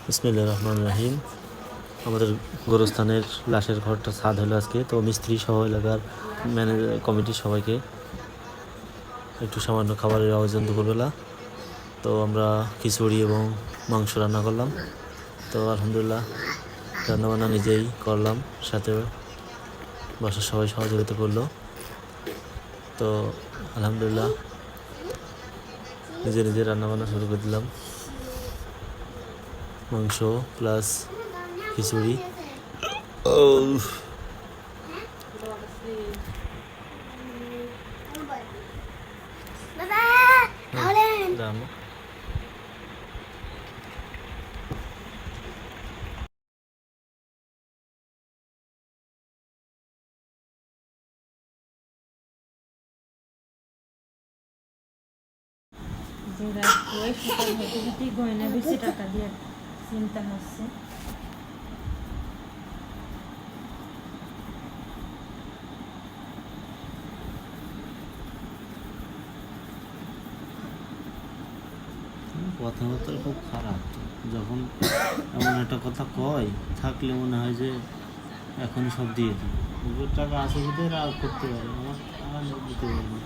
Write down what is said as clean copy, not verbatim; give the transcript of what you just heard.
বিসমিল্লাহির রহমানির রহিম। আমাদের গোরস্থানের লাশের ঘরটা ছাদ হলো আজকে, তো মিস্ত্রি সহ এলাকার ম্যানেজার কমিটির সবাইকে একটু সামান্য খাবারের আয়োজন দুপুরবেলা। তো আমরা খিচুড়ি এবং মাংস রান্না করলাম। তো আলহামদুলিল্লাহ রান্নাবান্না নিজেই করলাম, সাথে বাসার সবাই সহযোগিতা করলো। তো আলহামদুলিল্লাহ নিজে নিজে রান্নাবান্না শুরু করে দিলাম, মাংস প্লাস খিচুড়ি। গয়না বেশি টাকা দিয়ে চিন্তা হচ্ছে। কথাবার্তা খুব খারাপ। যখন এমন একটা কথা কয় থাকলে মনে হয় যে এখনই সব দিয়ে দিই। টাকা আছে ভিতরে আর করতে পারে, আমার দিতে পারবো।